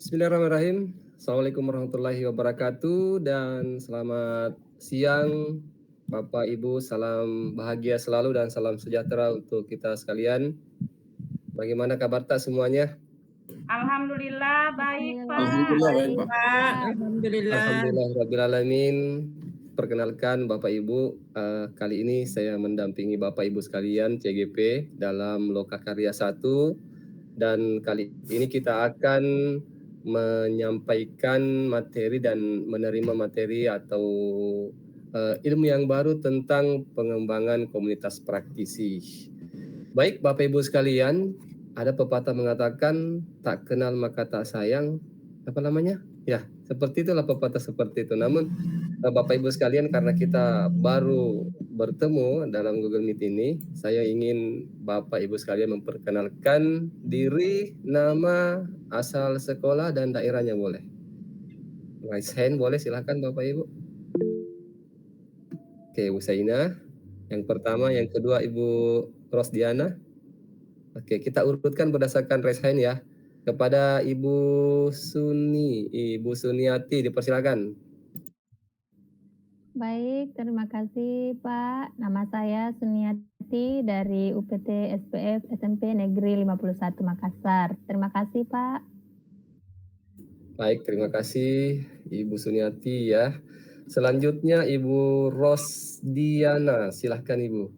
Bismillahirrahmanirrahim. Assalamualaikum warahmatullahi wabarakatuh dan selamat siang Bapak Ibu, salam bahagia selalu dan salam sejahtera untuk kita sekalian. Bagaimana kabar tak semuanya? Alhamdulillah baik Pak. Alhamdulillah baik Pak. Alhamdulillahirrabbilalamin. Perkenalkan Bapak Ibu, kali ini saya mendampingi Bapak Ibu sekalian CGP dalam Lokakarya 1 dan kali ini kita akan menyampaikan materi dan menerima materi atau ilmu yang baru tentang pengembangan komunitas praktisi. Baik Bapak Ibu sekalian, ada pepatah mengatakan tak kenal maka tak sayang, apa namanya? Ya, seperti itulah pepatah seperti itu. Namun Bapak Ibu sekalian, karena kita baru bertemu dalam Google Meet ini, saya ingin Bapak Ibu sekalian memperkenalkan diri, nama, asal sekolah dan daerahnya boleh. Raise hand boleh, silakan Bapak Ibu. Oke, Ibu Saina. Yang pertama, yang kedua Ibu Rosdiana. Oke, kita urutkan berdasarkan raise hand ya. Kepada Ibu Suniati, dipersilakan. Baik, terima kasih Pak. Nama saya Suniati dari UPT SPF SMP Negeri 51 Makassar. Terima kasih Pak. Baik, terima kasih Ibu Suniati ya. Selanjutnya Ibu Rosdiana, silahkan Ibu.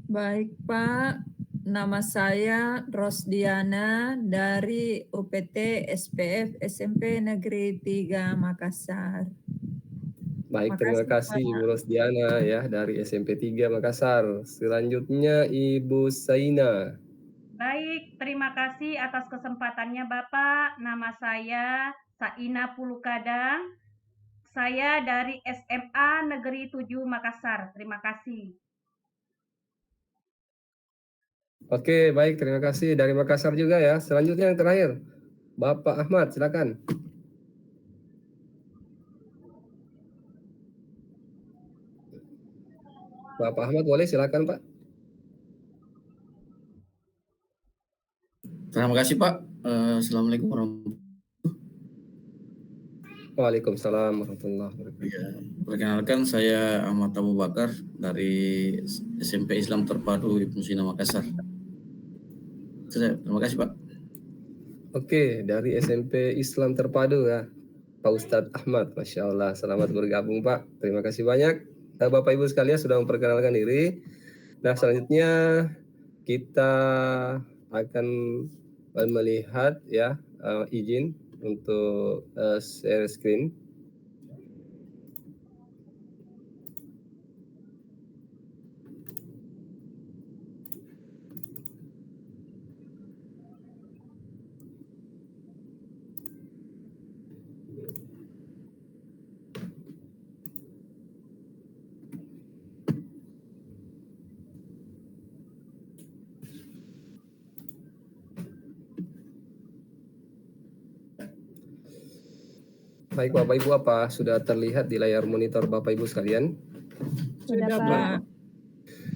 Baik Pak, nama saya Rosdiana dari UPT SPF SMP Negeri 3 Makassar. Baik, terima kasih Ibu Rosdiana ya dari SMP 3 Makassar. Selanjutnya Ibu Saina. Baik, terima kasih atas kesempatannya Bapak. Nama saya Saina Pulukadang. Saya dari SMA Negeri 7 Makassar. Terima kasih. Oke, baik, terima kasih dari Makassar juga ya. Selanjutnya yang terakhir, Bapak Ahmad, silakan. Bapak Ahmad boleh, silakan Pak. Terima kasih Pak. Assalamualaikum warahmatullahi wabarakatuh. Waalaikumsalam warahmatullahi wabarakatuh. Ya, perkenalkan saya Ahmad Abu Bakar dari SMP Islam Terpadu Ibnu Sina Makassar. Terima kasih Pak. Oke, dari SMP Islam Terpadu ya, Pak Ustadz Ahmad, Masya Allah. Selamat bergabung Pak. Terima kasih banyak. Bapak Ibu sekalian sudah memperkenalkan diri. Nah, selanjutnya kita akan melihat ya, izin untuk share screen. Baik Bapak Ibu, apa sudah terlihat di layar monitor Bapak Ibu sekalian? Sudah Pak.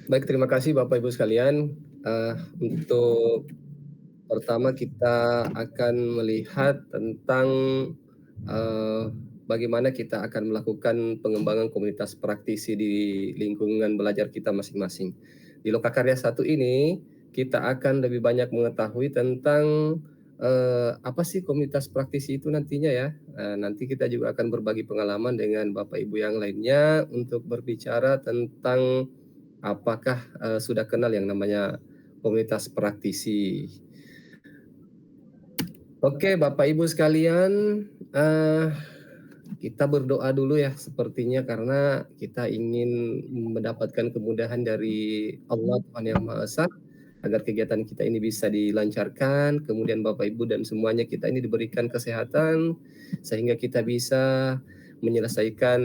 Baik, terima kasih Bapak Ibu sekalian. Untuk pertama kita akan melihat tentang bagaimana kita akan melakukan pengembangan komunitas praktisi di lingkungan belajar kita masing-masing. Di Lokakarya 1 ini kita akan lebih banyak mengetahui tentang apa sih komunitas praktisi itu nantinya ya. Nanti kita juga akan berbagi pengalaman dengan Bapak Ibu yang lainnya untuk berbicara tentang apakah sudah kenal yang namanya komunitas praktisi. Oke, Bapak Ibu sekalian, kita berdoa dulu ya sepertinya karena kita ingin mendapatkan kemudahan dari Allah Tuhan Yang Maha Esa agar kegiatan kita ini bisa dilancarkan, kemudian Bapak Ibu dan semuanya kita ini diberikan kesehatan sehingga kita bisa menyelesaikan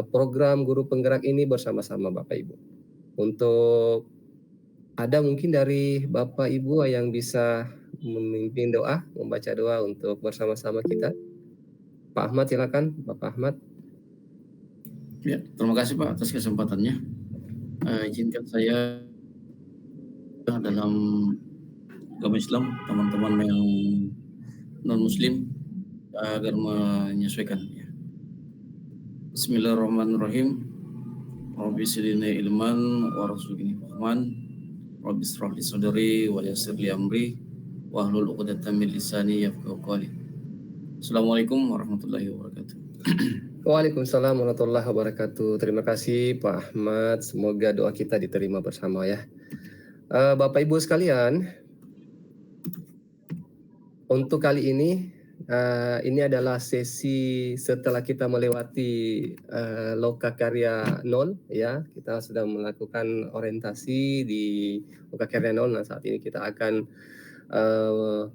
program guru penggerak ini bersama-sama Bapak Ibu. Untuk ada mungkin dari Bapak Ibu yang bisa memimpin doa, membaca doa untuk bersama-sama kita. Pak Ahmad silakan, Bapak Ahmad. Ya, terima kasih Pak atas kesempatannya. Izinkan saya dalam agama Islam, teman-teman yang non-muslim agar menyesuaikan. Ya. Bismillahirrahmanirrahim. Rabbi zidni ilman warzuqni fahman. Rabbi ishrah li sadri wa yassir li amri wahlul 'uqdatam min lisani yafqahu qawli. Assalamualaikum warahmatullahi wabarakatuh. Waalaikumsalam warahmatullahi wabarakatuh. Terima kasih Pak Ahmad. Semoga doa kita diterima bersama ya. Bapak Ibu sekalian, untuk kali ini adalah sesi setelah kita melewati Lokakarya 0 ya. Kita sudah melakukan orientasi di Lokakarya 0. Nah, saat ini kita akan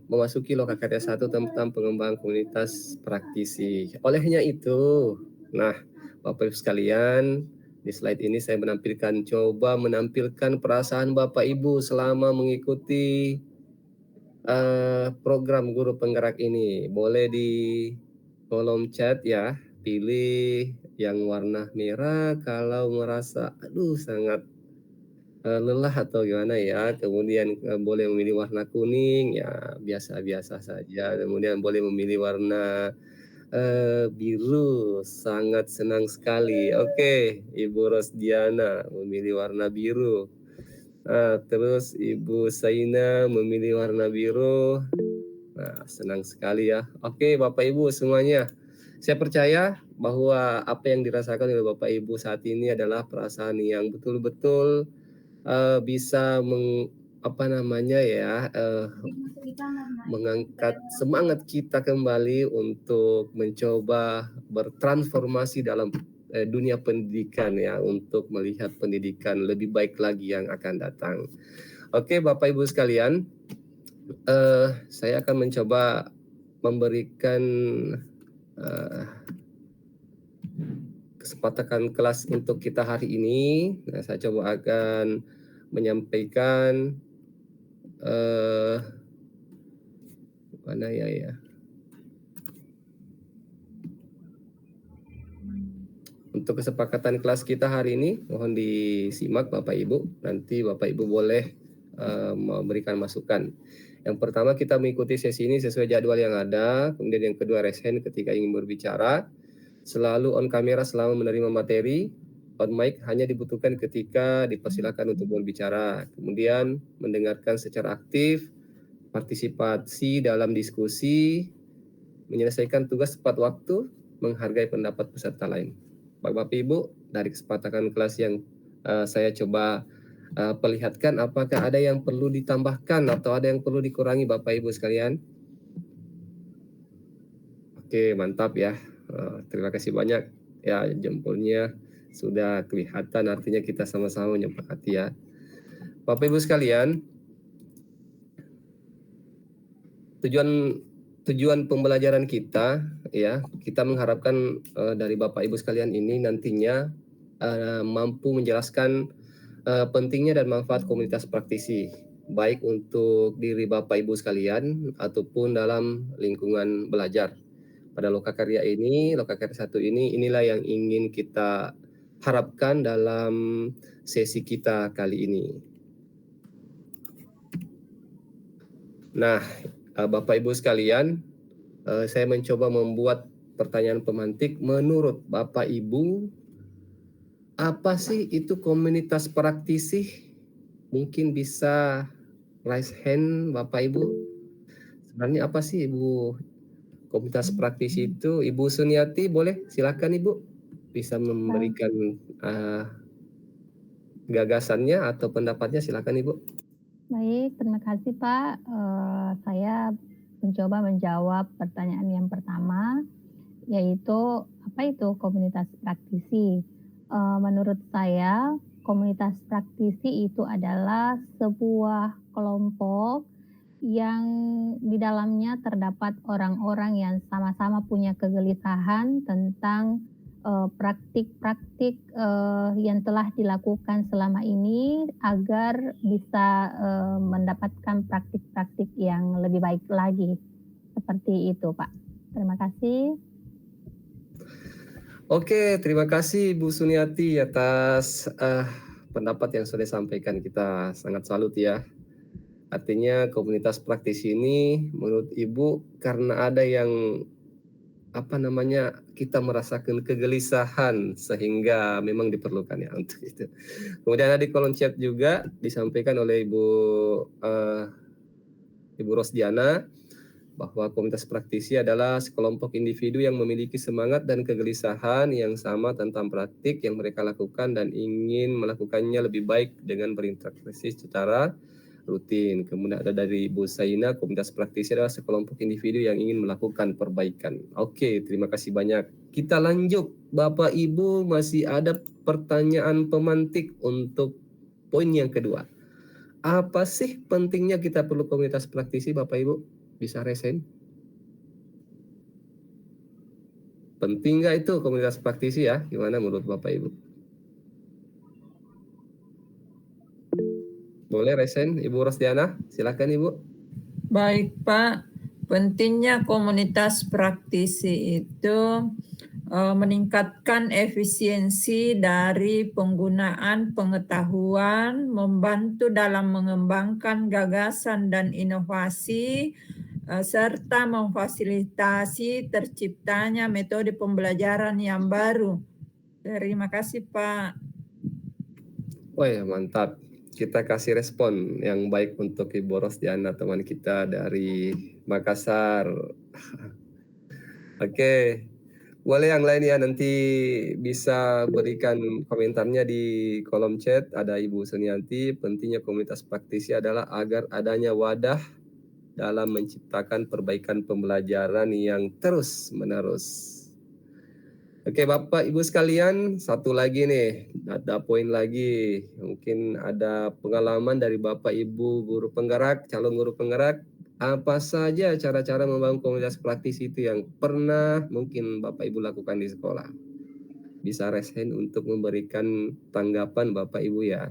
memasuki Lokakarya 1 tentang pengembangan komunitas praktisi. Olehnya itu, nah Bapak Ibu sekalian, di slide ini saya coba menampilkan perasaan Bapak Ibu selama mengikuti program guru penggerak ini. Boleh di kolom chat ya, pilih yang warna merah kalau merasa sangat lelah atau gimana ya. Kemudian boleh memilih warna kuning ya, biasa-biasa saja. Kemudian boleh memilih warna biru, sangat senang sekali. Oke, Ibu Rosdiana memilih warna biru. Terus Ibu Saina memilih warna biru. Nah, senang sekali ya. Oke, Bapak Ibu semuanya. Saya percaya bahwa apa yang dirasakan oleh Bapak Ibu saat ini adalah perasaan yang betul-betul bisa mengangkat semangat kita kembali untuk mencoba bertransformasi dalam dunia pendidikan ya, untuk melihat pendidikan lebih baik lagi yang akan datang. Oke, Bapak Ibu sekalian, saya akan mencoba memberikan kesempatan kelas untuk kita hari ini. Nah, saya coba akan menyampaikan mana ya. Untuk kesepakatan kelas kita hari ini, mohon disimak Bapak Ibu. Nanti Bapak Ibu boleh memberikan masukan. Yang pertama, kita mengikuti sesi ini sesuai jadwal yang ada. Kemudian yang kedua, raise hand ketika ingin berbicara. Selalu on kamera selama menerima materi. On mic hanya dibutuhkan ketika dipersilakan untuk berbicara. Kemudian mendengarkan secara aktif, partisipasi dalam diskusi, menyelesaikan tugas tepat waktu, menghargai pendapat peserta lain. Bapak Ibu, dari kesepakatan kelas yang saya coba perlihatkan, apakah ada yang perlu ditambahkan atau ada yang perlu dikurangi Bapak Ibu sekalian? Oke, mantap ya. Terima kasih banyak ya, jempolnya sudah kelihatan, artinya kita sama-sama menyepakati ya. Bapak Ibu sekalian, tujuan pembelajaran kita ya, kita mengharapkan dari Bapak Ibu sekalian ini nantinya mampu menjelaskan pentingnya dan manfaat komunitas praktisi, baik untuk diri Bapak Ibu sekalian ataupun dalam lingkungan belajar. Pada Lokakarya ini, Lokakarya 1 ini, inilah yang ingin kita harapkan dalam sesi kita kali ini. Nah, Bapak Ibu sekalian, saya mencoba membuat pertanyaan pemantik. Menurut Bapak Ibu, apa sih itu komunitas praktisi? Mungkin bisa raise hand Bapak Ibu. Sebenarnya apa sih Ibu komunitas praktisi itu? Ibu Suniati boleh, silakan Ibu. Bisa memberikan gagasannya atau pendapatnya, silakan Ibu. Baik, terima kasih Pak. Saya mencoba menjawab pertanyaan yang pertama, yaitu apa itu komunitas praktisi? Menurut saya, komunitas praktisi itu adalah sebuah kelompok yang di dalamnya terdapat orang-orang yang sama-sama punya kegelisahan tentang praktik-praktik yang telah dilakukan selama ini agar bisa mendapatkan praktik-praktik yang lebih baik lagi. Seperti itu, Pak. Terima kasih. Oke, terima kasih Bu Suniati atas pendapat yang sudah disampaikan. Kita sangat salut ya. Artinya komunitas praktisi ini menurut Ibu karena ada yang kita merasakan kegelisahan sehingga memang diperlukan ya untuk itu. Kemudian ada di kolom chat juga disampaikan oleh Ibu Rosdiana bahwa komunitas praktisi adalah sekelompok individu yang memiliki semangat dan kegelisahan yang sama tentang praktik yang mereka lakukan dan ingin melakukannya lebih baik dengan berinteraksi secara rutin. Kemudian ada dari Ibu Saina, komunitas praktisi adalah sekelompok individu yang ingin melakukan perbaikan. Oke, terima kasih banyak. Kita lanjut, Bapak Ibu masih ada pertanyaan pemantik untuk poin yang kedua. Apa sih pentingnya kita perlu komunitas praktisi, Bapak Ibu? Bisa resen? Penting nggak itu komunitas praktisi ya? Gimana menurut Bapak Ibu? Boleh resen, Ibu Rosdiana? Silakan Ibu. Baik Pak, pentingnya komunitas praktisi itu meningkatkan efisiensi dari penggunaan pengetahuan, membantu dalam mengembangkan gagasan dan inovasi, serta memfasilitasi terciptanya metode pembelajaran yang baru. Terima kasih Pak. Oh ya, mantap. Kita kasih respon yang baik untuk Ibu Rosdiana, teman kita dari Makassar. Oke, boleh yang lain ya nanti bisa berikan komentarnya di kolom chat. Ada Ibu Senianti, pentingnya komunitas praktisi adalah agar adanya wadah dalam menciptakan perbaikan pembelajaran yang terus-menerus. Oke Bapak Ibu sekalian, satu lagi nih, ada poin lagi. Mungkin ada pengalaman dari Bapak Ibu guru penggerak, calon guru penggerak. Apa saja cara-cara membangun komunitas praktisi itu yang pernah mungkin Bapak Ibu lakukan di sekolah? Bisa raise hand untuk memberikan tanggapan Bapak Ibu ya.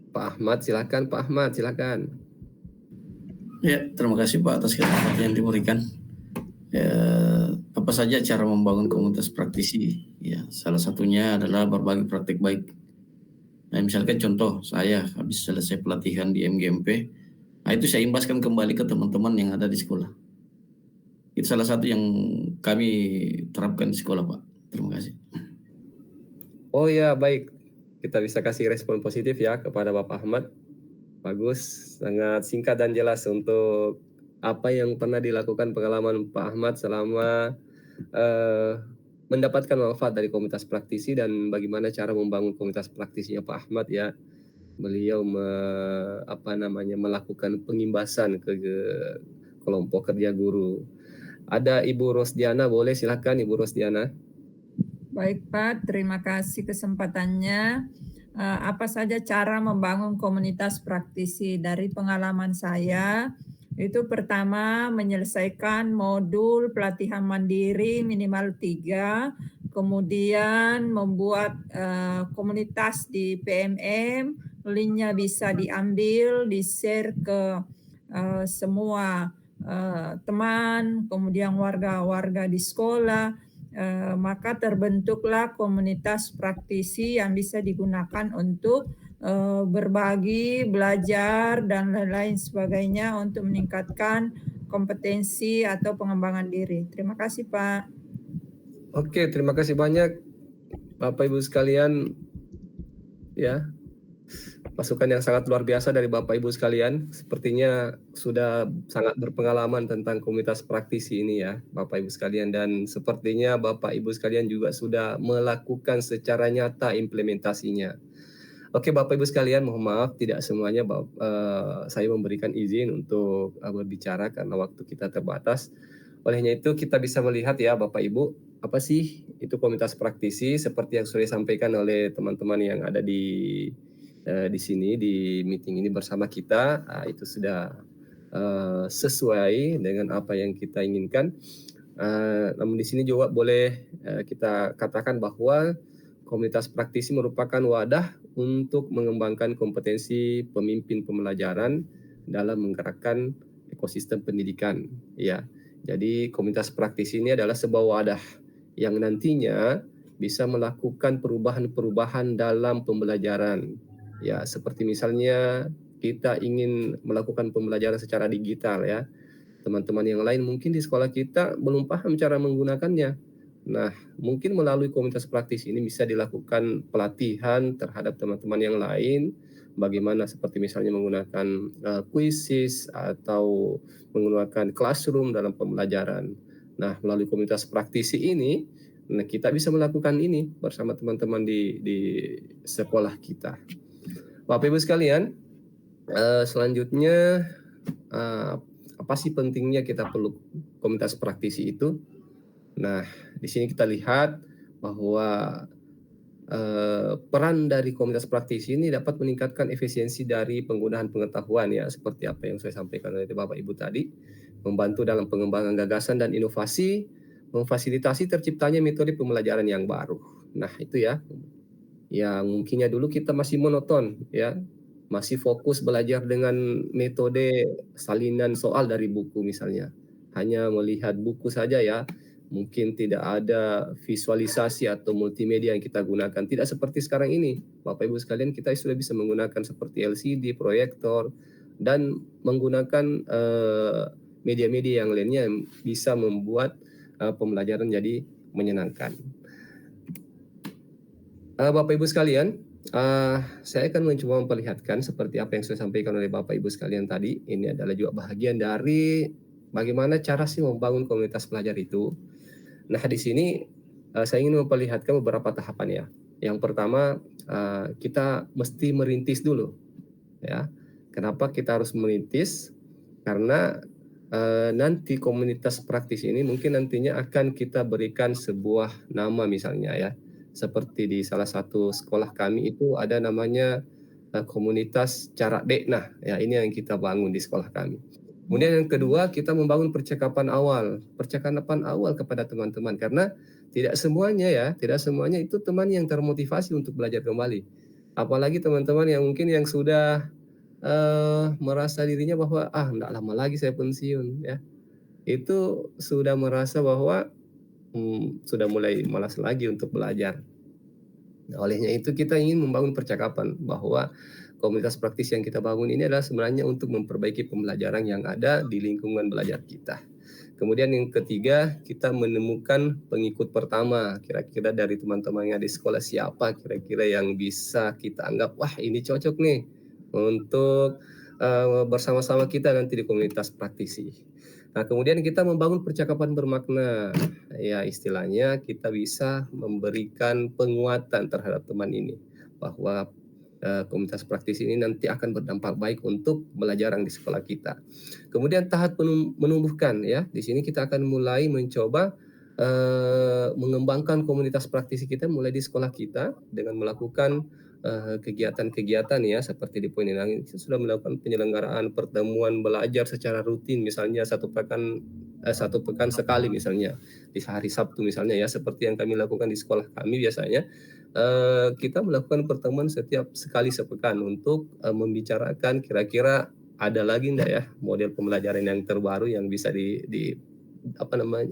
Pak Ahmad silakan, Pak Ahmad silakan. Ya, terima kasih Pak atas kesempatan yang diberikan. Apa saja cara membangun komunitas praktisi? Ya, salah satunya adalah berbagi praktik baik. Nah, misalkan contoh saya habis selesai pelatihan di MGMP, nah itu saya imbaskan kembali ke teman-teman yang ada di sekolah. Itu salah satu yang kami terapkan di sekolah Pak. Terima kasih. Oh ya, baik. Kita bisa kasih respon positif ya kepada Bapak Ahmad. Bagus, sangat singkat dan jelas untuk apa yang pernah dilakukan pengalaman Pak Ahmad selama mendapatkan manfaat dari komunitas praktisi dan bagaimana cara membangun komunitas praktisinya Pak Ahmad ya. Beliau melakukan pengimbasan ke kelompok kerja guru. Ada Ibu Rosdiana, boleh silakan Ibu Rosdiana. Baik Pak, terima kasih kesempatannya. Apa saja cara membangun komunitas praktisi? Dari pengalaman saya, itu pertama menyelesaikan modul pelatihan mandiri minimal 3, kemudian membuat komunitas di PMM, linknya bisa diambil, di-share ke semua teman, kemudian warga-warga di sekolah. Maka terbentuklah komunitas praktisi yang bisa digunakan untuk berbagi, belajar, dan lain-lain sebagainya untuk meningkatkan kompetensi atau pengembangan diri. Terima kasih Pak. Oke, terima kasih banyak Bapak Ibu sekalian ya. Masukan yang sangat luar biasa dari Bapak Ibu sekalian. Sepertinya sudah sangat berpengalaman tentang komunitas praktisi ini ya Bapak Ibu sekalian. Dan sepertinya Bapak Ibu sekalian juga sudah melakukan secara nyata implementasinya. Oke Bapak Ibu sekalian, mohon maaf tidak semuanya saya memberikan izin untuk berbicara karena waktu kita terbatas. Olehnya itu kita bisa melihat ya Bapak Ibu, apa sih itu komunitas praktisi seperti yang sudah disampaikan oleh teman-teman yang ada di sini di meeting ini bersama kita. Itu sudah sesuai dengan apa yang kita inginkan. Namun di sini juga boleh kita katakan bahwa komunitas praktisi merupakan wadah untuk mengembangkan kompetensi pemimpin pembelajaran dalam menggerakkan ekosistem pendidikan. Ya, jadi komunitas praktisi ini adalah sebuah wadah yang nantinya bisa melakukan perubahan-perubahan dalam pembelajaran. Ya, seperti misalnya kita ingin melakukan pembelajaran secara digital ya. Teman-teman yang lain mungkin di sekolah kita belum paham cara menggunakannya. Nah, mungkin melalui komunitas praktis ini bisa dilakukan pelatihan terhadap teman-teman yang lain, bagaimana seperti misalnya menggunakan quizzes atau menggunakan classroom dalam pembelajaran. Nah, melalui komunitas praktisi ini, nah kita bisa melakukan ini bersama teman-teman di sekolah kita. Bapak Ibu sekalian, selanjutnya apa sih pentingnya kita perlu komunitas praktisi itu? Nah, di sini kita lihat bahwa peran dari komunitas praktisi ini dapat meningkatkan efisiensi dari penggunaan pengetahuan ya, seperti apa yang saya sampaikan oleh Bapak Ibu tadi, membantu dalam pengembangan gagasan dan inovasi, memfasilitasi terciptanya metode pembelajaran yang baru. Nah, itu ya, yang mungkinnya dulu kita masih monoton ya, masih fokus belajar dengan metode salinan soal dari buku misalnya, hanya melihat buku saja ya, mungkin tidak ada visualisasi atau multimedia yang kita gunakan, tidak seperti sekarang ini. Bapak Ibu sekalian, kita sudah bisa menggunakan seperti LCD, proyektor, dan menggunakan media-media yang lainnya yang bisa membuat pembelajaran jadi menyenangkan. Bapak Ibu sekalian, saya akan mencoba memperlihatkan seperti apa yang saya sampaikan oleh Bapak Ibu sekalian tadi. Ini adalah juga bahagian dari bagaimana cara sih membangun komunitas pelajar itu. Nah, di sini saya ingin memperlihatkan beberapa tahapan ya. Yang pertama, kita mesti merintis dulu ya. Kenapa kita harus merintis? Karena nanti komunitas praktis ini mungkin nantinya akan kita berikan sebuah nama misalnya ya. Seperti di salah satu sekolah kami itu ada namanya komunitas Cara Dek. Nah, ya ini yang kita bangun di sekolah kami. Kemudian yang kedua, kita membangun percakapan awal kepada teman-teman, karena tidak semuanya itu teman yang termotivasi untuk belajar kembali. Apalagi teman-teman yang mungkin yang sudah merasa dirinya bahwa enggak lama lagi saya pensiun ya. Itu sudah merasa bahwa sudah mulai malas lagi untuk belajar. Nah, olehnya itu kita ingin membangun percakapan bahwa komunitas praktis yang kita bangun ini adalah sebenarnya untuk memperbaiki pembelajaran yang ada di lingkungan belajar kita. Kemudian yang ketiga, kita menemukan pengikut pertama. Kira-kira dari teman-teman yang di sekolah siapa kira-kira yang bisa kita anggap, wah ini cocok nih untuk bersama-sama kita nanti di komunitas praktisi. Nah, kemudian kita membangun percakapan bermakna. Ya, istilahnya kita bisa memberikan penguatan terhadap teman ini bahwa komunitas praktis ini nanti akan berdampak baik untuk pembelajaran di sekolah kita. Kemudian tahap menumbuhkan ya. Di sini kita akan mulai mencoba mengembangkan komunitas praktisi kita mulai di sekolah kita dengan melakukan kegiatan-kegiatan ya, seperti di poin ini sudah melakukan penyelenggaraan pertemuan belajar secara rutin, misalnya satu pekan sekali misalnya di hari Sabtu misalnya ya, seperti yang kami lakukan di sekolah kami biasanya. Kita melakukan pertemuan setiap sekali sepekan untuk membicarakan kira-kira ada lagi enggak ya model pembelajaran yang terbaru yang bisa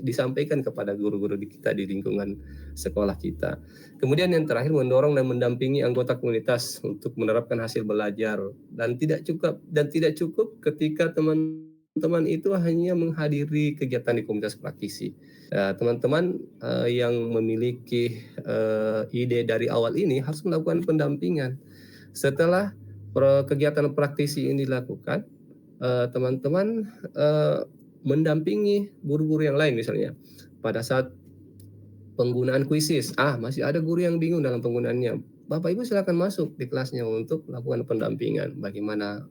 disampaikan kepada guru-guru kita di lingkungan sekolah kita. Kemudian yang terakhir, mendorong dan mendampingi anggota komunitas untuk menerapkan hasil belajar, dan tidak cukup ketika teman-teman itu hanya menghadiri kegiatan di komunitas praktisi. Teman-teman yang memiliki ide dari awal ini harus melakukan pendampingan. Setelah kegiatan praktisi ini dilakukan, teman-teman mendampingi guru-guru yang lain misalnya pada saat penggunaan quizzes. Masih ada guru yang bingung dalam penggunaannya. Bapak Ibu silakan masuk di kelasnya untuk melakukan pendampingan bagaimana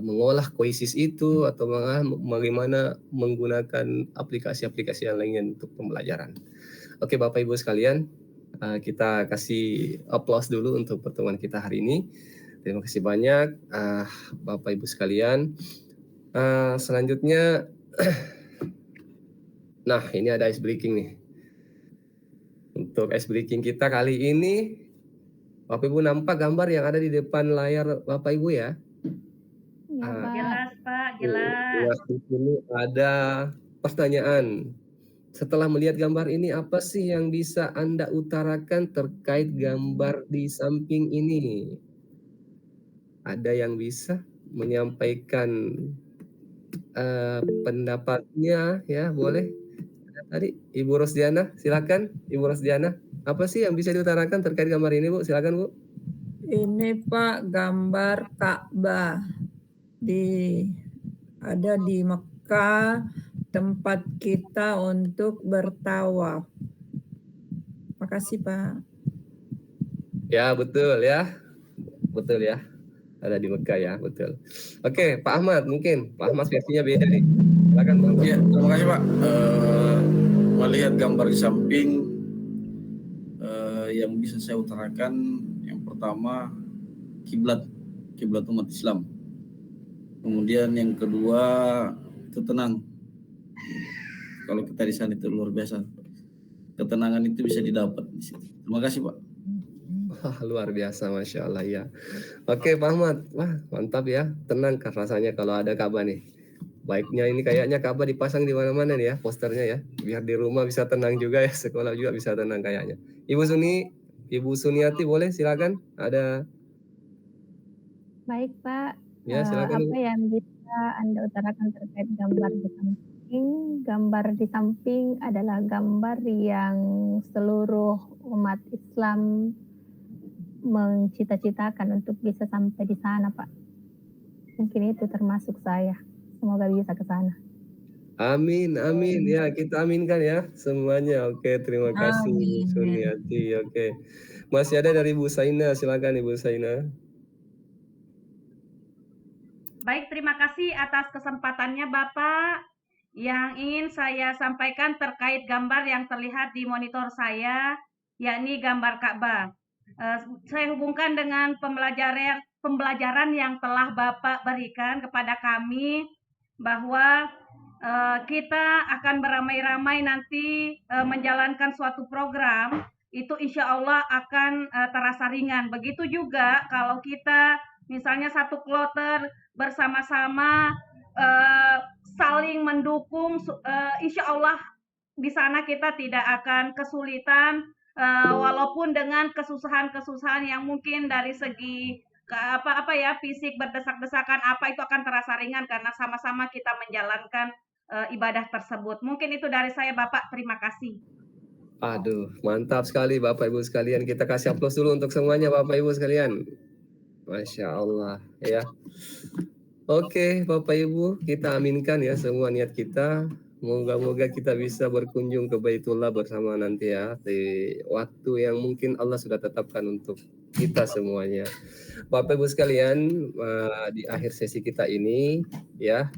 mengolah quizzes itu atau bagaimana menggunakan aplikasi-aplikasi yang lainnya untuk pembelajaran. Oke, Bapak Ibu sekalian, kita kasih applause dulu untuk pertemuan kita hari ini. Terima kasih banyak Bapak Ibu sekalian. Selanjutnya, nah ini ada ice breaking nih. Untuk ice breaking kita kali ini, Bapak Ibu nampak gambar yang ada di depan layar Bapak Ibu ya? Ya, Pak. Jelas Pak, jelas. Di sini ada pertanyaan. setelah melihat gambar ini, apa sih yang bisa Anda utarakan terkait gambar di samping ini? Ada yang bisa menyampaikan pendapatnya ya, boleh? Tadi Ibu Rosdiana, silakan Ibu Rosdiana. Apa sih yang bisa diutarakan terkait gambar ini, Bu? Silakan, Bu. Ini Pak gambar Ka'bah ada di Mekah, tempat kita untuk bertawaf. Makasih Pak. Ya, betul ya. Betul ya. Ada di Mekah ya, betul. Oke, Pak Ahmad mungkin. Pak Ahmad versinya beda nih. Silakan, Pak Ahmad. Ya, terima kasih Pak. Melihat gambar di samping, yang bisa saya utarakan yang pertama kiblat umat Islam. Kemudian yang kedua itu tenang. Kalau kita di sana itu luar biasa. Ketenangan itu bisa didapat di situ. Terima kasih Pak. Wah, luar biasa, Masya Allah ya. Oke, Pak Ahmad. Wah, mantap ya. Tenang kan rasanya kalau ada Ka'bah nih. Baiknya ini kayaknya Ka'bah dipasang di mana-mana nih ya posternya ya. Biar di rumah bisa tenang juga ya, sekolah juga bisa tenang kayaknya. Ibu Suniati boleh silakan. Ada Baik Pak, ya silakan. apa yang bisa Anda utarakan terkait gambar di samping? Gambar di samping adalah gambar yang seluruh umat Islam mencita-citakan untuk bisa sampai di sana Pak. Mungkin itu termasuk saya. Semoga bisa ke sana. Amin, amin ya, kita aminkan ya semuanya. Oke, terima kasih Ibu Amin. Suniati. Oke. Masih ada dari Ibu Saina, silakan Ibu Saina. Baik, terima kasih atas kesempatannya Bapak. Yang ingin saya sampaikan terkait gambar yang terlihat di monitor saya, yakni gambar Ka'bah. Saya hubungkan dengan pembelajaran yang telah Bapak berikan kepada kami bahwa kita akan beramai-ramai nanti menjalankan suatu program, itu insya Allah akan terasa ringan. Begitu juga kalau kita misalnya satu kloter bersama-sama saling mendukung, insya Allah di sana kita tidak akan kesulitan, walaupun dengan kesusahan-kesusahan yang mungkin dari segi fisik berdesak-desakan itu akan terasa ringan karena sama-sama kita menjalankan ibadah tersebut. Mungkin itu dari saya Bapak, terima kasih. Aduh, mantap sekali Bapak Ibu sekalian. Kita kasih aplaus dulu untuk semuanya Bapak Ibu sekalian. Masya Allah ya. Oke Bapak Ibu, kita aminkan ya semua niat kita. Moga-moga kita bisa berkunjung ke Baitullah bersama nanti ya di waktu yang mungkin Allah sudah tetapkan untuk kita semuanya. Bapak Ibu sekalian, di akhir sesi kita ini ya,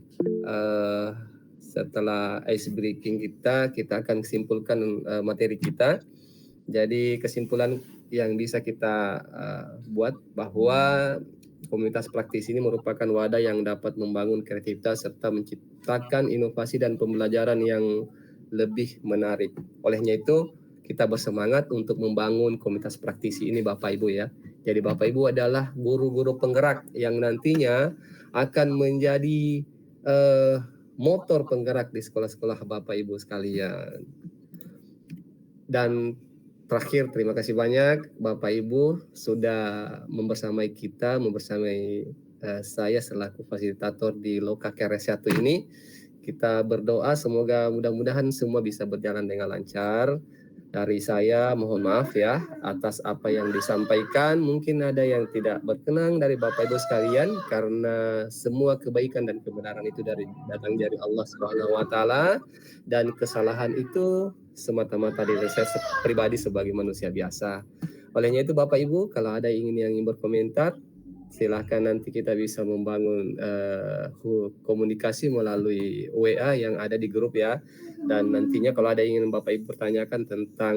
setelah ice breaking kita akan simpulkan materi kita. Jadi kesimpulan yang bisa kita buat bahwa komunitas praktis ini merupakan wadah yang dapat membangun kreativitas serta menciptakan inovasi dan pembelajaran yang lebih menarik. Olehnya itu, kita bersemangat untuk membangun komunitas praktisi ini Bapak Ibu ya. Jadi Bapak Ibu adalah guru-guru penggerak yang nantinya akan menjadi motor penggerak di sekolah-sekolah Bapak Ibu sekalian. Dan terakhir, terima kasih banyak Bapak Ibu sudah membersamai saya selaku fasilitator di Loka Keres 1 ini. Kita berdoa semoga mudah-mudahan semua bisa berjalan dengan lancar. Dari saya mohon maaf ya atas apa yang disampaikan. Mungkin ada yang tidak berkenan dari Bapak Ibu sekalian karena semua kebaikan dan kebenaran itu datang dari Allah Subhanahu wa taala dan kesalahan itu semata-mata dari saya pribadi sebagai manusia biasa. Olehnya itu Bapak Ibu, kalau ada yang ingin berkomentar, silahkan nanti kita bisa membangun komunikasi melalui WA yang ada di grup ya. Dan nantinya kalau ada yang ingin Bapak Ibu pertanyakan tentang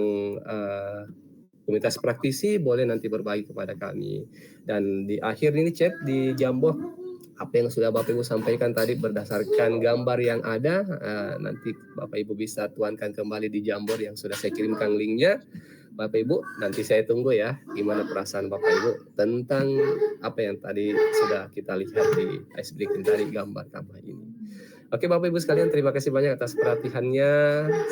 komunitas praktisi, boleh nanti berbagi kepada kami. Dan di akhir ini chat di Jamboh, apa yang sudah Bapak Ibu sampaikan tadi berdasarkan gambar yang ada, nanti Bapak Ibu bisa tuangkan kembali di Jamboh yang sudah saya kirimkan linknya. Bapak Ibu, nanti saya tunggu ya gimana perasaan Bapak Ibu tentang apa yang tadi sudah kita lihat di ice breaking dari gambar Ka'bah ini. Oke Bapak Ibu sekalian, terima kasih banyak atas perhatiannya.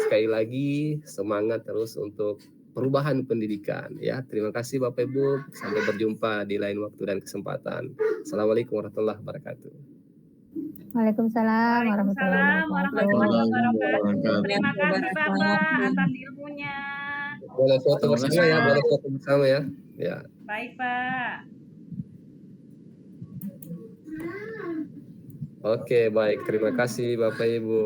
Sekali lagi semangat terus untuk perubahan pendidikan ya. Terima kasih Bapak Ibu. Sampai berjumpa di lain waktu dan kesempatan. Assalamualaikum warahmatullahi wabarakatuh. Waalaikumsalam warahmatullahi Waalaikumsalam warahmatullahi wabarakatuh. wabarakatuh. Terima kasih Bapak atas ilmunya. Boleh foto Terima bersama kasih. ya, boleh foto bersama ya. Ya. Baik Pak. Oke, baik. Terima kasih Bapak Ibu.